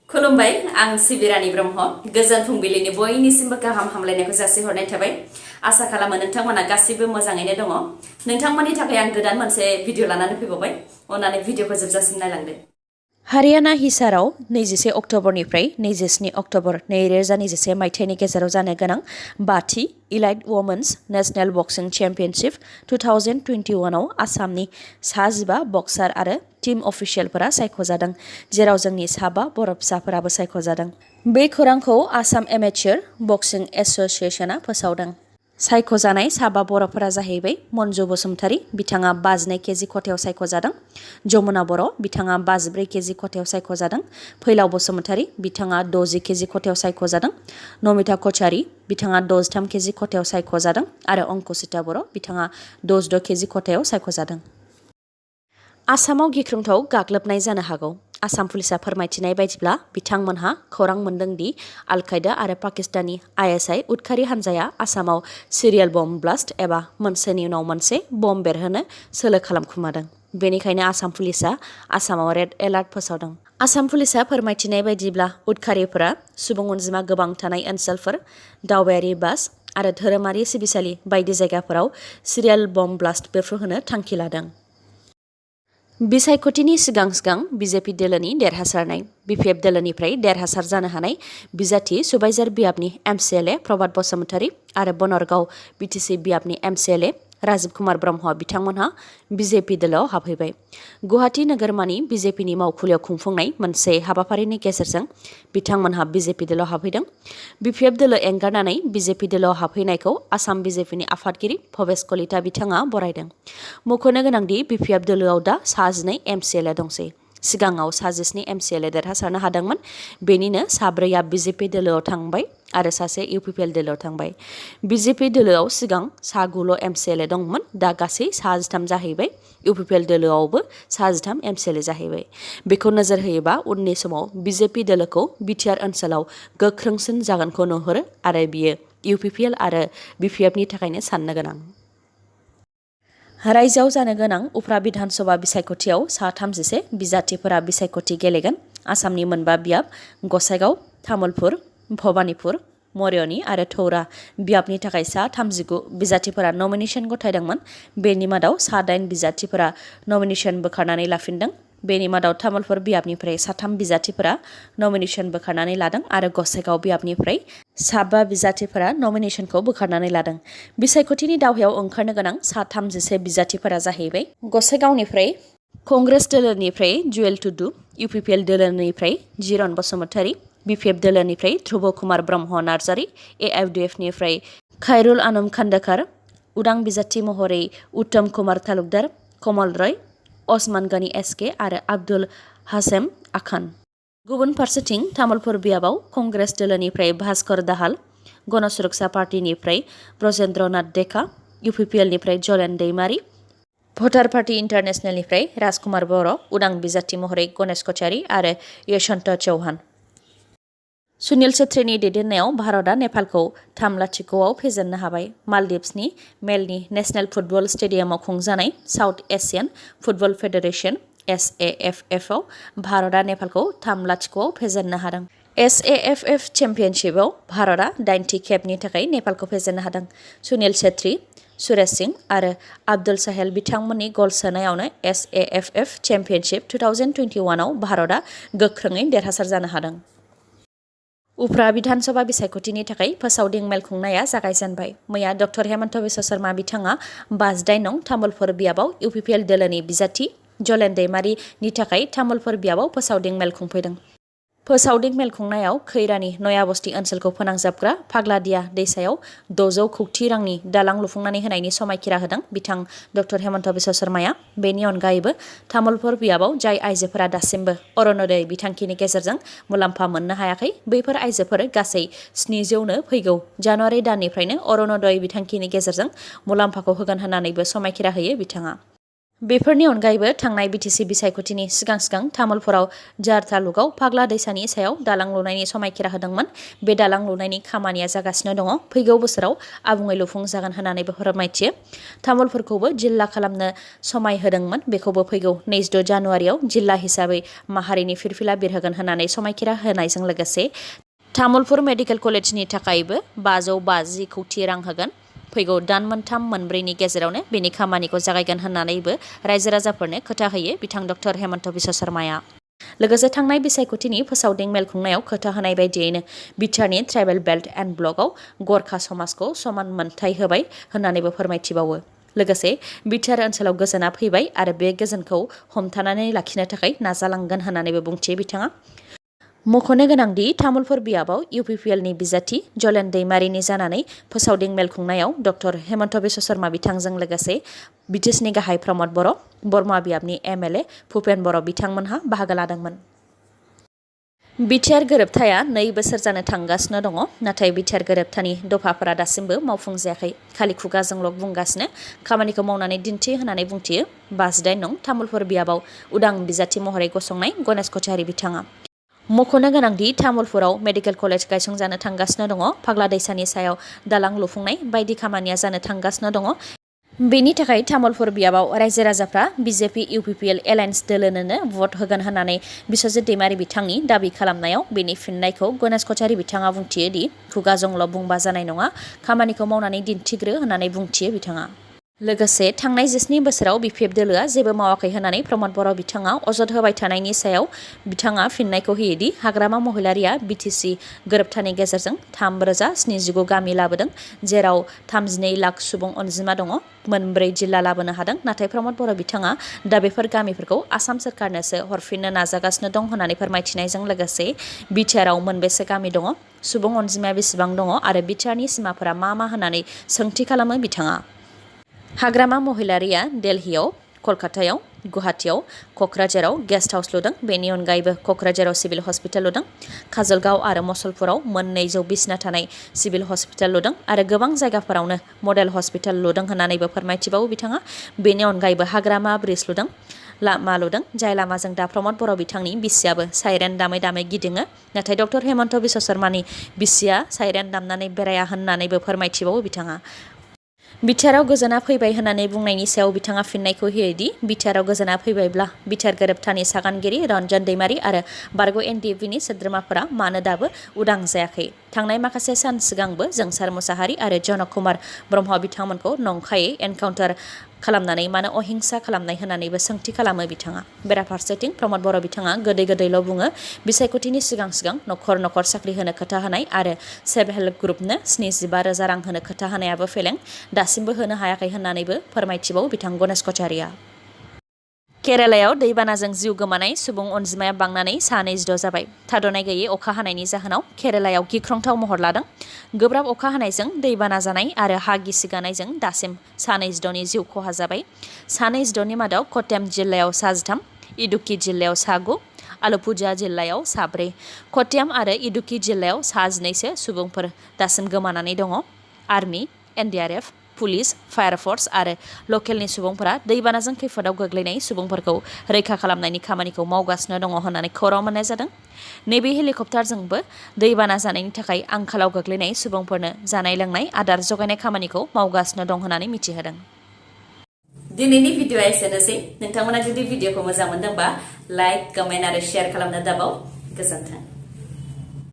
खुलुमबाय आं सिबिरानि ब्रह्म गोजोन फुंबिलिनि बयनिसिमबो गाहाम हामलायनायखौ जासिहरनाय थाबाय आसा खालामो नोंथांमोना गासिबो मोजाङैनो दङ नोंथांमोननि थाखाय आं गोदान मोनसे भिडिअ लानानै फैबावबाय अन्नानै भिडिअखौ जोबजासिम नायलांदो हारियाना हिसाराव 21 अक्ट'बरनिफ्राय 27 अक्ट'बर 2021 मायथाइनि गेजेराव जानो गोनां बाथि इलाइट वमेन्स नेशनेल बक्सिं चेम्पियनशिप 2021 आव आसामनि 15 बक्सार आरो टीम अफिसियेलफोरा सायख'जादों जेराव जोंनि 7 बर' फिसाफोराबो सायख'जादों। बे खौरांखौ आसाम एमेच्योर बक्सिं एसोसिएशनआ फोसावदों। सायख'जानाय 7 बर'फोरा जाहैबाय मन्जु बसुमतारी बिथाङा 52 केजि खथायाव सायख'जादों। जमुना बर' बिथाङा 54 केजि खथायाव सायख'जादों। फैलाव बसुमतारी बिथाङा 60 केजि खथायाव सायख'जादों। नमिता कछारी बिथाङा 63 केजि खथायाव सायख'जादों आरो अंकुसिता बर' बिथाङा 66 केजि खथायाव सायख'जादों। आसामाव गिख्रंथाव गाग्लोबनाय जानो हागौ। आसाम पुलिसा फोरमायथिनाय बायदिब्ला बिथांमोनहा खौरां मोन्दों दि आल कायदा आरो पाकिस्तानी ISI उदखारि हान्जाया आसामाव सिरियेल बम्ब ब्लास्ट एबा मोनसेनि उनाव मोनसे बम्ब बेरहोनो सोलो खालामखुमादों। बेनिखायनो आसाम पुलिसा आसामाव रेड एलार्ट फोसावदों। आसाम पुलिसा फोरमायथिनाय बायदिब्ला उदखारिफोरा सुबुं अनजिमा गोबां थानाय ओनसोलफोर, दावबायारि बास आरो धोरोमारि सिबिसालि बायदि जायगाफोराव सिरियेल बम्ब ब्लास्ट बेरफ्रुहोनो थांखि लादों। बिसायख'थिनि सिगां बिजेपि दोलोनि देरहासारनाय बिपिएफ दोलोनिफ्राय देरहासार जानो हानाय बिजाथि सुबाइजार बियाबनि MCLA प्रभात बसुमतारी आरो बनरगाव बिटिसि बियाबनि MCLA राजीब कुमार ब्रह्म बिथांमोनहा बिजेपि दोलोआव हाबहैबाय। गुवाहाटी नोगोरमानि बिजेपिनि मावखुलियाव खुंफुंनाय मोनसे हाबाफारिनि गेजेरजों बिथांमोनहा बिजेपि दोलोआव हाबहैदों। बिपिएफ दोलो एंगारनानै बिजेपि दोलोआव हाबहैनायखौ आसाम बिजेपिनि आफादगिरि भबेश कलिता बिथाङा बरायदों। मख'नो गोनांदि बिपिएफ दोलोआव दा 12 MCLA दंसै। सिगाङाव 12 MCLA देरहासारनो हादोंमोन। बेनिनो 4आ बिजेपि दोलोआव थांबाय आरो सासे इउपिपिएल दोलोआव थांबाय। बिजेपि दोलोआव सिगां 9 MCLA दंमोन दा गासै 13 जाहैबाय। इउपिपिएल दोलोआवबो 13 MCLA जाहैबाय। बेखौ नोजोर होयोबा उननि समाव बिजेपि दोलोखौ बिटिआर ओनसोलाव गोख्रोंसिन जागोनखौ नुहुरो आरो बियो इउपिपिएल आरो बिपिएफनि थाखायनो साननो गोनां। रायजोआव जानो गोनां उफ्रा बिधानसभा बिसायख'थियाव 33 बिजाथिफोरा बिसायख'थि गेलेगोन। आसामनि मोनबा बियाब गसाइगाव, तामुलपुर, भबानिपुर, मरियनी आरो थौरा बियाबनि थाखाय 39 बिजाथिफोरा नमिनेशन गथायदोंमोन। बेनि मादाव 8 बिजाथिफोरा नमिनेशन बोखारनानै लाफिनदों। बेनि मादाव तामुलपुर बियाबनिफ्राय 3 बिजाथिफोरा नमिनेशन बोखारनानै लादों आरो गसाइगाव बियाबनिफ्राय 5 बिजाथिफोरा नमिनेशनखौ बोखारनानै लादों। बिसायख'थिनि दावहायाव ओंखारनो गोनां 33 बिजाथिफोरा जाहैबाय गसाइगावनिफ्राय कंग्रेस दोलोनिफ्राय जुएल टुडु, इउपिपिएल दोलोनिफ्राय जिरन बसुमतारी, बिपिएफ दोलोनिफ्राय ध्रुब कुमार ब्रह्म नार्जारी, AIUDIएफनिफ्राय खायरुल आनम खान्डेकार, उदां बिजाथि महरै उत्तम कुमार तालुकदार, कमल रय, असमान गनी SK आरो आब्दुल हासेम आखान। गुबुन फारसेथिं तामुलपुर बियाबाव कंग्रेस दोलोनिफ्राय भास्कर दाहाल, गणसुरक्षा पार्टीनिफ्राय ब्रजेन्द्र नाथ डेका, इउपिपिएलनिफ्राय जलेन दैमारी, भटार पार्टी इन्टारनेशनेलनिफ्राय राजकुमार बर', उदां बिजाथि महरै गणेश कछारी आरो यशवन्त चौहान। सुनील छेत्रीनि दैदेननायाव भारतआ नेपालखौ 3-0 फेजेननो हाबाय। मालदिभ्सनि मेलनि नेशनेल फुटबल स्टेडियामाव खुंजानाय साउथ एशियान फुटबल फेडारेशन SAFF आव भारतआ नेपालखौ 3-0 फेजेननो हादों। SAFF चेम्पियनशिपआव भारतआ 8थि खेबनि थाखाय नेपालखौ फेजेननो हादों। सुनील छेत्री, सुरेश सिंह आरो आब्दुल साहेल बिथांमोननि गल सोनायावनो SAFF चेम्पियनशिप 2021 आव भारतआ गोख्रोङै देरहासार जानो हादों। उफ्रा बिधानसभा बिसायख'थिनि थाखाय फोसावदिं मेल खुंनाया जागायजेनबाय। मैया डक्टर हेमन्त बिश्व शर्मा बिथाङा 58 नं तामुलपुर बियाबाव इउपिपिएल दोलोनि बिजाथि जलेन दैमारीनि थाखाय तामुलपुर बियाबाव फोसावदिं मेल खुंफैदों। फोसावदिं मेल खुंनायाव खैरानि नयाबस्ति ओनसोलखौ फोनांजाबग्रा फाग्लादिया दैसायाव 600 कौटि रांनि दालां लुफुंनानै होनायनि समायखिरा होदों बिथां डक्टर हेमन्त बिश्व शर्माया। बेनि अनगायैबो तामुलपुर बियाबाव जाय आइजोफोरा दासिमबो अरुणोदय बिथांखिनि गेजेरजों मुलाम्फा मोननो हायाखै बैफोर आइजोफोर गासै 700नो फैगौ जानुवारि दाननिफ्रायनो अरुणोदय बिथांखिनि गेजेरजों मुलाम्फाखौ होगोन होननानैबो समायखिरा होयो बिथाङा। बेफोरनि अनगायैबो थांनाय बिटिसि बिसायख'थिनि सिगां तामुलपुराव जार तालुकाव फाग्ला दैसानि सायाव दालां लुनायनि समायखिरा होदोंमोन। बे दालां लुनायनि खामानिया जागासिनो दङ। फैगौ बोसोराव आबुङै लुफुंजागोन होननानैबो फोरमायथियो। तामुलपुरखौबो जिल्ला खालामनो समाय होदोंमोन। बेखौबो फैगौ 26 जानुवारियाव जिल्ला हिसाबै माहारिनि फिरफिला बिरहोगोन होननानै समायखिरा होनायजों लोगोसे तामुलपुर मेडिकेल कलेजनि थाखायबो 550 कौटि रां होगोन। फैगौ दान मोनथाम मोनब्रैनि गेजेरावनो बेनि खामानिखौ जागायगोन होननानैबो रायजो राजाफोरनो खोथा होयो बिथां डक्टर हेमन्त बिश्व शर्माया। लोगोसे थांनाय बिसायख'थिनि फोसावदिं मेल खुंनायाव खोथा होनाय बायदियैनो बिटिआरनि ट्राइबेल बेल्ट एन्ड ब्लकआव गरखा समाजखौ समान मोनथाय होबाय होननानैबो फोरमायथिबावो। लोगोसे बिटिआर ओनसोलाव गोजोना फैबाय आरो बे गोजोनखौ हमथानानै लाखिनो थाखाय नाजालांगोन होननानैबो बुंथियो बिथाङा। मख'नो गोनांदि तामुलपुर बियाबाव इउपिपिएलनि बिजाथि जलेन दैमारिनि जानानै फोसावदिं मेल खुंनायाव डक्टर हेमन्त बिश्व शर्मा बिथांजों लोगोसे बिटिसिनि गाहाय प्रमद बर', बरमा बियाबनि एमएलए भुपेन बर' बिथांमोनहा बाहागो लादोंमोन। बिटिआर गोरोबथाया 2 बोसोर जानो थांगासिनो दङ। नाथाय बिटिआर गोरोबथानि दफाफोरा दासिमबो मावफुंजायाखै। खालि खुगाजोंल' बुंगासिनो। खामानिखौ मावनानै दिन्थि होननानै बुंथियो 58 नं तामुलपुर बियाबाव उदां बिजाथि महरै गसंनाय गणेश कछारी बिथाङा। मख'नो गोनांदि तामुलपुराव मेडिकेल कलेज गायसंजानो थांगासिनो दङ। फाग्ला दैसानि सायाव दालां लुफुंनाय बायदि खामानिया जानो थांगासिनो दङ। बेनि थाखाय तामुलपुर बियाबाव रायजो राजाफ्रा बिजेपि इउपिपिएल एलायन्स दोलोनोनो भट होगोन होननानै बिश्वजित दैमारि बिथांनि दाबि खालामनायाव बेनि फिननायखौ गणेश कछारी बिथाङा बुंथियो दि खुगाजोंल' बुंबा जानाय नङा, खामानिखौ मावनानै दिन्थिग्रो होननानै बुंथियो बिथाङा। लोगोसे थांनाय 17 बोसोराव बिपिएफ दोलोआ जेबो मावाखै होननानै प्रमद बर' बिथाङा अजद होबाय थानायनि सायाव बिथाङा फिननायखौ होयोदि हाग्रामा महिलारिया बिटिसि गोरोबथानि गेजेरजों 3079 गामि लाबोदों, जेराव 32 लाख सुबुं अनजिमा दङ। 4 जिल्ला लाबोनो हादों। नाथाय प्रमद बर' बिथाङा दा बेफोर गामिफोरखौ आसाम सोरखारनोसो हरफिननो नाजागासिनो दं होननानै फोरमायथिनायजों लोगोसे बिटिआरआव मोनबेसे गामि दङ, सुबुं अनजिमाया बेसेबां दङ आरो बिटिआरनि सिमाफोरा मा होननानै सोंथि खालामो बिथाङा। हाग्रामा महिलारिया दिल्लीयाव, कलकातायाव, गुवाहाटीयाव, क'क्राझाराव गेस्ट हाउस लुदों। बेनि अनगायैबो क'क्राझाराव सिभिल हस्पिटाल लुदों। काजलगाव आरो मसलपुराव 200 बिसना थानाय सिभिल हस्पिटाल लुदों आरो गोबां जायगाफोरावनो मडेल हस्पिटाल लुदों होननानैबो फोरमायथिबावो बिथाङा। बेनि अनगायैबो हाग्रामा ब्रिज लुदों, लामा लुदों, जाय लामाजों दा प्रमद बर' बिथांनि बिसियाबो साइरेन दामै दामै गिदिङो। नाथाय डक्टर हेमन्त बिश्व शर्मानि बिसिया साइरेन दामनानै बेराया होननानैबो फोरमायथिबावो बिथाङा। बिटिआरआव गोजोना फैबाय होननानै बुंनायनि सायाव बिथाङा फिननायखौ होयोदि बिटिआरआव गोजोना फैबायब्ला बिटिआर गोरोबथानि सागानगिरि रन्जन दैमारि आरो बारग' एनडिएफबिनि सोद्रोमाफोरा मानो दाबो उदां जायाखै? थांनाय माखासे सान सिगांबो जोंसार मुसाहारि आरो जनक कुमार ब्रह्म बिथांमोनखौ नंखायै एनकाउन्टार खालामनानै मानो अहिंसा खालामनाय होननानैबो सोंथि खालामो बिथाङा। बेराफारसेथिं प्रमद बर' बिथाङा गोदैल' बुङो। बिसायख'थिनि सिगां न'खर न'खर साख्रि होनो खोथा होनाय आरो सेल्फ हेल्प ग्रुपनो 75,000 रां होनो खोथा होनायाबो फेलें, दासिमबो होनो हायाखै होननानैबो फोरमायथिबावो बिथां गणेश कछारीया। केरालायाव दैबानाजों जिउ गोमानाय सुबुं अनजिमाया बांनानै 26 जाबाय। थाद'नाय गैयै अखा हानायनि जाहोनाव केरालायाव गिख्रंथाव महर लादों। गोब्राब अखा हानायजों दैबाना जानाय आरो हा गिसिगानायजों दासिम 26 जिउ खहा जाबाय। 26 मादाव क'ट्टायम जिल्लायाव 3, इडुक्की जिल्लायाव 9, आलपुझा जिल्लायाव 4, क'ट्टायम आरो इडुक्की जिल्लायाव 12सो सुबुंफोर दासिम गोमानानै दङ। आर्मि, एनडिआरएफ, पुलिस, फायार फर्स आरो लकेलनि सुबुंफोरा दैबानाजों खैफोदाव गोग्लैनाय सुबुंफोरखौ रैखा खालामनायनि खामानिखौ मावगासिनो दङ होननानै खौरां मोननाय जादों। नैबे हेलिकप्टारजोंबो दैबाना जानायनि थाखाय आंखालाव गोग्लैनाय सुबुंफोरनो जानाय लोंनाय आदार जगायनाय खामानिखौ मावगासिनो दं होननानै मिथिहोदों। दिनैनि भिडिअ'आ एसेनोसै। नोंथांमोना जुदि भिडिअ'खौ मोजां मोनदोंबा लाइक, कमेन्ट आरो शेयार खालामनो दाबाव। गोजोन्थों।